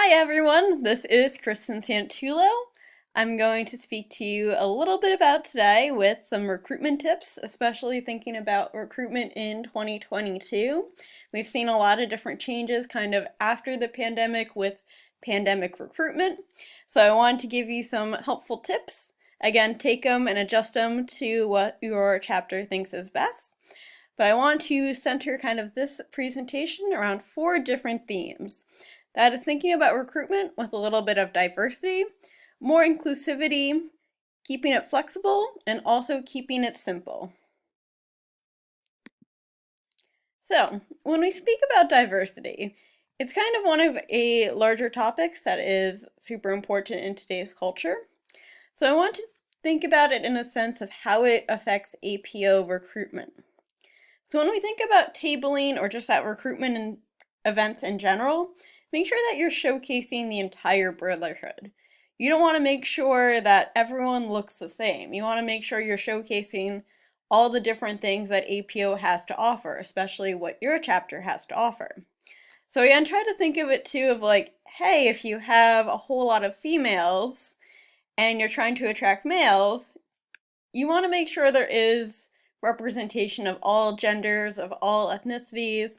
Hi everyone, this is Kristen Santullo. I'm going to speak to you a little bit about today with some recruitment tips, especially thinking about recruitment in 2022. We've seen a lot of different changes kind of after the pandemic with pandemic recruitment. So I wanted to give you some helpful tips. Again, take them and adjust them to what your chapter thinks is best. But I want to center kind of this presentation around 4 different themes. That is thinking about recruitment with a little bit of diversity, more inclusivity, keeping it flexible, and also keeping it simple. So, when we speak about diversity, it's kind of one of a larger topics that is super important in today's culture. So I want to think about it in a sense of how it affects APO recruitment. So when we think about tabling or just at recruitment and events in general, make sure that you're showcasing the entire brotherhood. You don't want to make sure that everyone looks the same. You want to make sure you're showcasing all the different things that APO has to offer, especially what your chapter has to offer. So again, try to think of it too of like, hey, if you have a whole lot of females and you're trying to attract males, you want to make sure there is representation of all genders, of all ethnicities,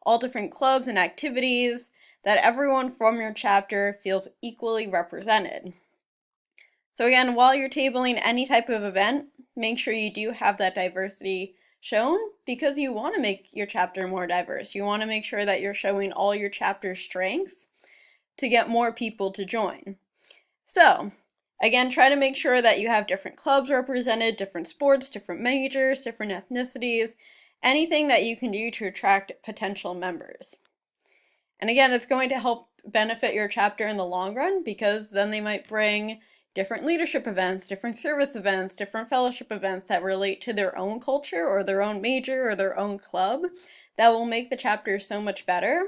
all different clubs and activities, that everyone from your chapter feels equally represented. So again, while you're tabling any type of event, make sure you do have that diversity shown because you want to make your chapter more diverse. You want to make sure that you're showing all your chapter's strengths to get more people to join. So, again, try to make sure that you have different clubs represented, different sports, different majors, different ethnicities, anything that you can do to attract potential members. And again, it's going to help benefit your chapter in the long run because then they might bring different leadership events, different service events, different fellowship events that relate to their own culture or their own major or their own club that will make the chapter so much better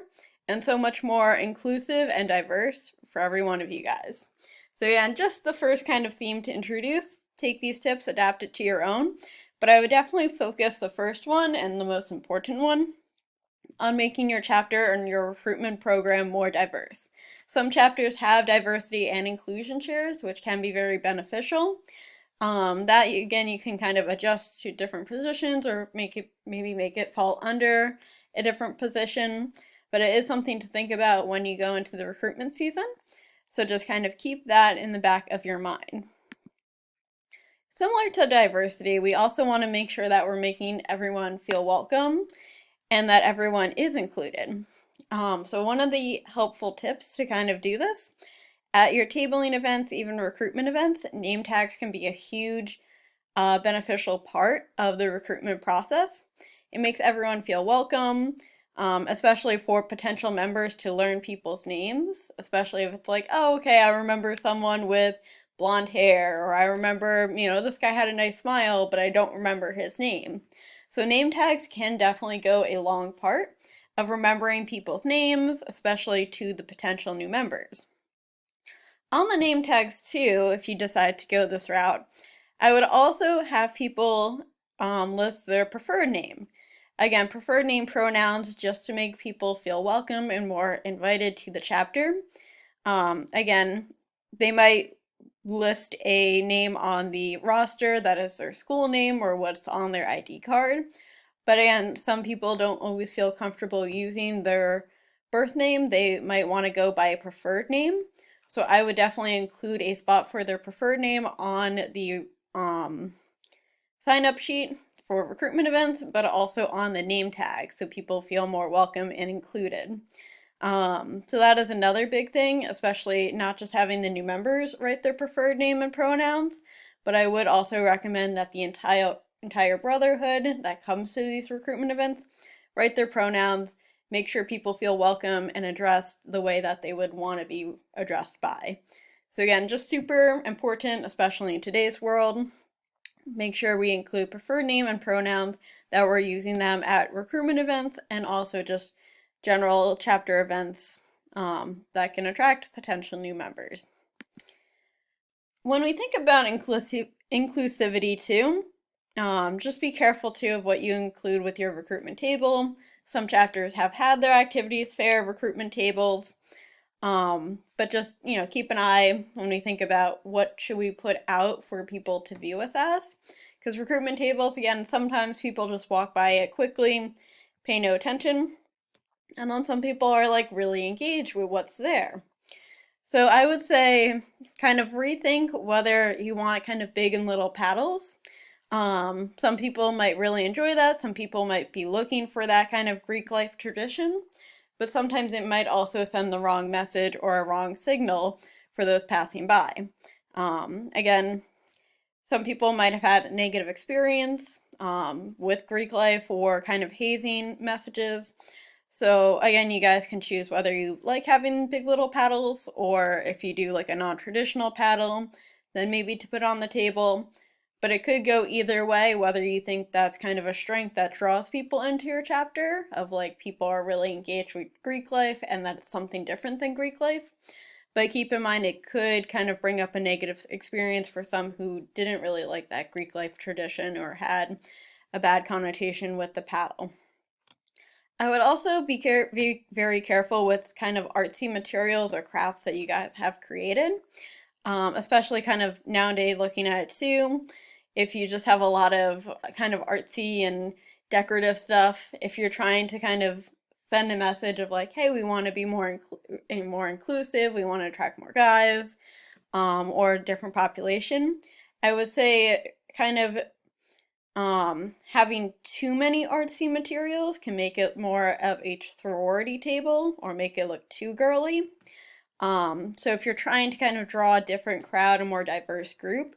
and so much more inclusive and diverse for every one of you guys. So yeah, just the first kind of theme to introduce. Take these tips, adapt it to your own, but I would definitely focus the first one and the most important one on making your chapter and your recruitment program more diverse. Some chapters have diversity and inclusion chairs, which can be very beneficial. That again, you can kind of adjust to different positions or maybe make it fall under a different position, but it is something to think about when you go into the recruitment season. So just kind of keep that in the back of your mind. Similar to diversity, we also want to make sure that we're making everyone feel welcome and that everyone is included. So one of the helpful tips to kind of do this, at your tabling events, even recruitment events, name tags can be a huge beneficial part of the recruitment process. It makes everyone feel welcome, especially for potential members to learn people's names, especially if it's like, oh, okay, I remember someone with blonde hair, or I remember, this guy had a nice smile, but I don't remember his name. So name tags can definitely go a long part of remembering people's names, especially to the potential new members. On the name tags too, if you decide to go this route, I would also have people list their preferred name. Again, preferred name pronouns just to make people feel welcome and more invited to the chapter. Again, they might list a name on the roster that is their school name or what's on their ID card. But again, some people don't always feel comfortable using their birth name. They might want to go by a preferred name. So I would definitely include a spot for their preferred name on the sign-up sheet for recruitment events, but also on the name tag so people feel more welcome and included. So that is another big thing, especially not just having the new members write their preferred name and pronouns, but I would also recommend that the entire brotherhood that comes to these recruitment events write their pronouns, make sure people feel welcome and addressed the way that they would want to be addressed by. So again, just super important, especially in today's world. Make sure we include preferred name and pronouns, that we're using them at recruitment events and also just general chapter events that can attract potential new members. When we think about inclusivity too, just be careful too of what you include with your recruitment table. Some chapters have had their activities fair recruitment tables. But just, keep an eye when we think about what should we put out for people to view us as. Because recruitment tables, again, sometimes people just walk by it quickly, pay no attention, and then some people are like really engaged with what's there. So I would say kind of rethink whether you want kind of big and little paddles. Some people might really enjoy that. Some people might be looking for that kind of Greek life tradition, but sometimes it might also send the wrong message or a wrong signal for those passing by. Again, some people might have had a negative experience with Greek life or kind of hazing messages. So again, you guys can choose whether you like having big little paddles, or if you do like a non-traditional paddle, then maybe to put on the table. But it could go either way, whether you think that's kind of a strength that draws people into your chapter, of like people are really engaged with Greek life and that it's something different than Greek life. But keep in mind, it could kind of bring up a negative experience for some who didn't really like that Greek life tradition or had a bad connotation with the paddle. I would also be very careful with kind of artsy materials or crafts that you guys have created, especially kind of nowadays looking at it too. If you just have a lot of kind of artsy and decorative stuff, if you're trying to kind of send a message of like, hey, we want to be more inclusive, we want to attract more guys, or a different population, I would say kind of having too many artsy materials can make it more of a sorority table or make it look too girly. So if you're trying to kind of draw a different crowd, a more diverse group,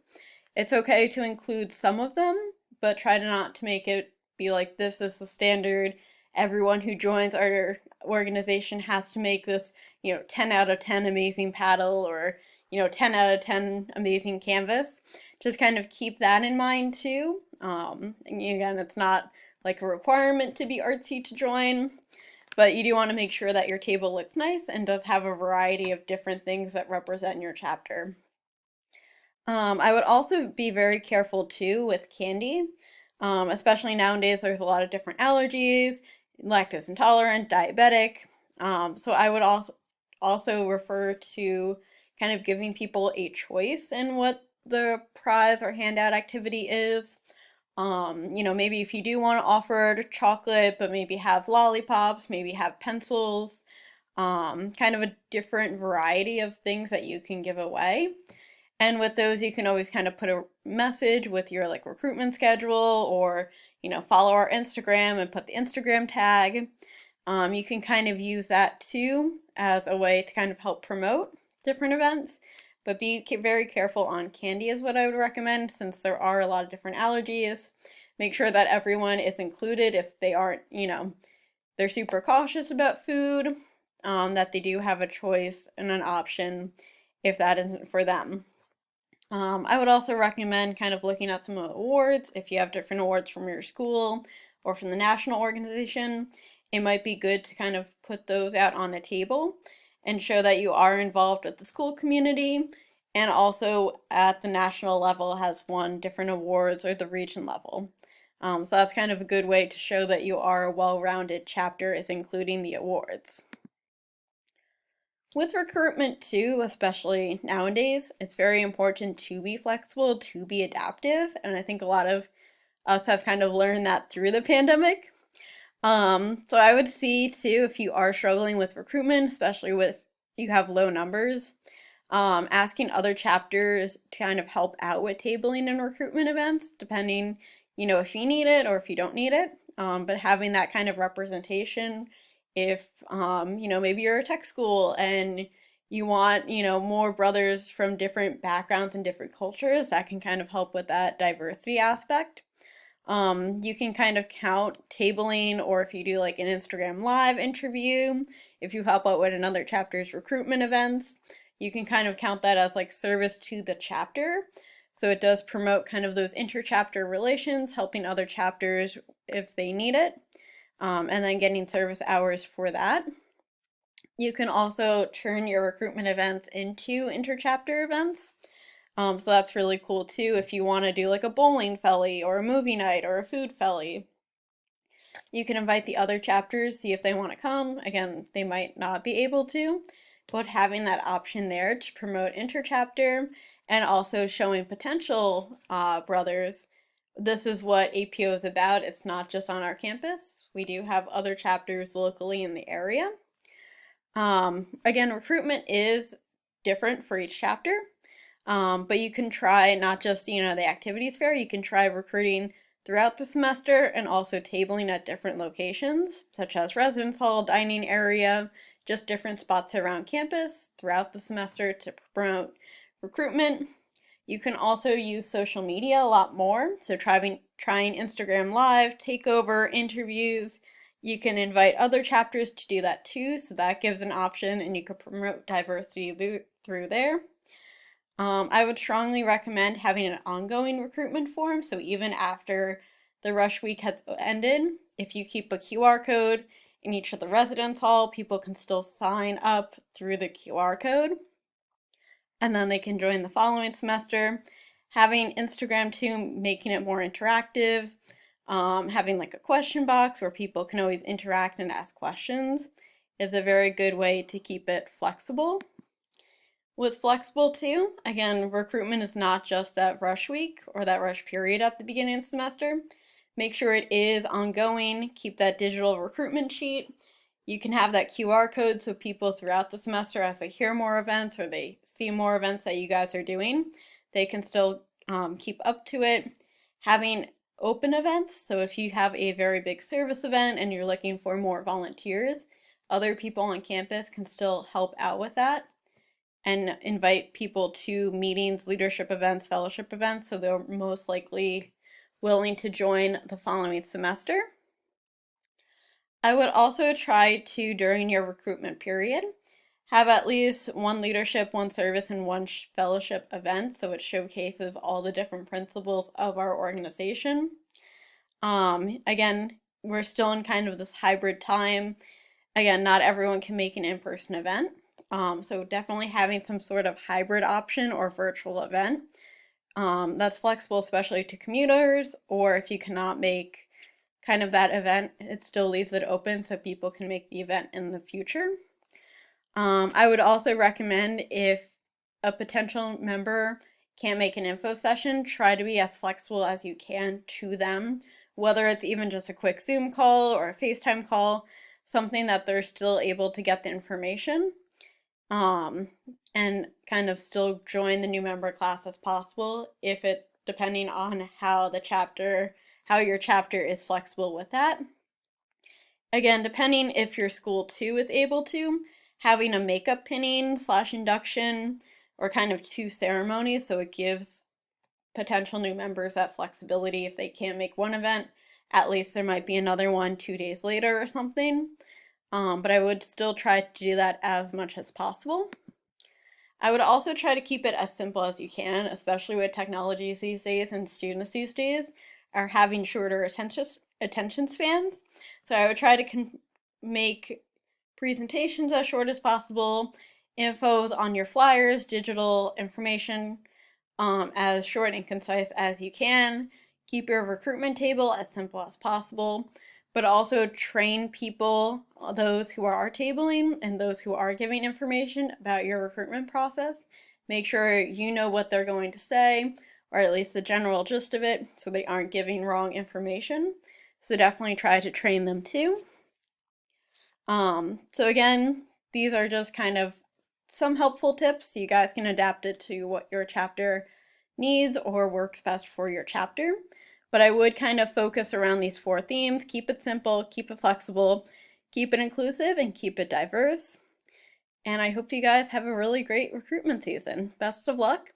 it's okay to include some of them, but try to not to make it be like this is the standard. Everyone who joins our organization has to make this, 10 out of 10 amazing paddle, or, 10 out of 10 amazing canvas. Just kind of keep that in mind too. And again, it's not like a requirement to be artsy to join, but you do want to make sure that your table looks nice and does have a variety of different things that represent your chapter. I would also be very careful too with candy, especially nowadays there's a lot of different allergies, lactose intolerant, diabetic. So I would also refer to kind of giving people a choice in what the prize or handout activity is. Maybe if you do want to offer chocolate, but maybe have lollipops, maybe have pencils, kind of a different variety of things that you can give away. And with those, you can always kind of put a message with your like recruitment schedule, or, follow our Instagram and put the Instagram tag. You can kind of use that too as a way to kind of help promote different events. But be very careful on candy is what I would recommend, since there are a lot of different allergies. Make sure that everyone is included if they aren't, they're super cautious about food, that they do have a choice and an option if that isn't for them. I would also recommend kind of looking at some of the awards. If you have different awards from your school or from the national organization, it might be good to kind of put those out on a table and show that you are involved with the school community, and also at the national level has won different awards, or the region level. So that's kind of a good way to show that you are a well-rounded chapter, is including the awards. With recruitment too, especially nowadays, it's very important to be flexible, to be adaptive, and I think a lot of us have kind of learned that through the pandemic. So I would see too, if you are struggling with recruitment, especially with you have low numbers, asking other chapters to kind of help out with tabling and recruitment events, depending, if you need it or if you don't need it. But having that kind of representation, if, maybe you're a tech school and you want, more brothers from different backgrounds and different cultures, that can kind of help with that diversity aspect. You can kind of count tabling, or if you do like an Instagram live interview, if you help out with another chapter's recruitment events, you can kind of count that as like service to the chapter. So it does promote kind of those inter-chapter relations, helping other chapters if they need it, and then getting service hours for that. You can also turn your recruitment events into inter-chapter events. So that's really cool too if you want to do like a bowling felly or a movie night or a food felly. You can invite the other chapters, see if they want to come. Again, they might not be able to, but having that option there to promote interchapter and also showing potential brothers, this is what APO is about. It's not just on our campus. We do have other chapters locally in the area. Again, recruitment is different for each chapter, but you can try not just, the activities fair, you can try recruiting throughout the semester and also tabling at different locations, such as residence hall, dining area, just different spots around campus throughout the semester to promote recruitment. You can also use social media a lot more, so trying Instagram Live, takeover, interviews. You can invite other chapters to do that too, so that gives an option and you can promote diversity through there. I would strongly recommend having an ongoing recruitment form, so even after the rush week has ended, if you keep a QR code in each of the residence hall, people can still sign up through the QR code, and then they can join the following semester. Having Instagram too, making it more interactive, having like a question box where people can always interact and ask questions is a very good way to keep it flexible. What's flexible too, again, recruitment is not just that rush week or that rush period at the beginning of the semester. Make sure it is ongoing. Keep that digital recruitment sheet. You can have that QR code so people throughout the semester, as they hear more events or they see more events that you guys are doing, they can still keep up to it. Having open events, so if you have a very big service event and you're looking for more volunteers, other people on campus can still help out with that and invite people to meetings, leadership events, fellowship events, so they're most likely willing to join the following semester. I would also try to, during your recruitment period, have at least one leadership, one service, and one fellowship event, so it showcases all the different principles of our organization. Again, we're still in kind of this hybrid time. Again, not everyone can make an in-person event. So definitely having some sort of hybrid option or virtual event that's flexible, especially to commuters, or if you cannot make kind of that event, it still leaves it open so people can make the event in the future. I would also recommend, if a potential member can't make an info session, try to be as flexible as you can to them, whether it's even just a quick Zoom call or a FaceTime call, something that they're still able to get the information. And kind of still join the new member class as possible, if it, depending on how your chapter is flexible with that. Again, depending if your school too is able to, having a makeup pinning / induction or kind of two ceremonies, so it gives potential new members that flexibility. If they can't make one event, at least there might be another one 2 days later or something. But I would still try to do that as much as possible. I would also try to keep it as simple as you can, especially with technology these days, and students these days are having shorter attention spans. So I would try to make presentations as short as possible, infos on your flyers, digital information as short and concise as you can. Keep your recruitment table as simple as possible, but also train people, those who are tabling and those who are giving information about your recruitment process. Make sure you know what they're going to say, or at least the general gist of it, so they aren't giving wrong information. So definitely try to train them too. So again, these are just kind of some helpful tips. You guys can adapt it to what your chapter needs or works best for your chapter. But I would kind of focus around these 4 themes. Keep it simple, keep it flexible, keep it inclusive, and keep it diverse. And I hope you guys have a really great recruitment season. Best of luck,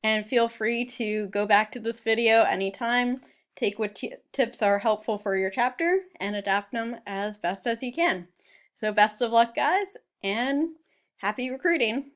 and feel free to go back to this video anytime, take what tips are helpful for your chapter, and adapt them as best as you can. So best of luck, guys, and happy recruiting!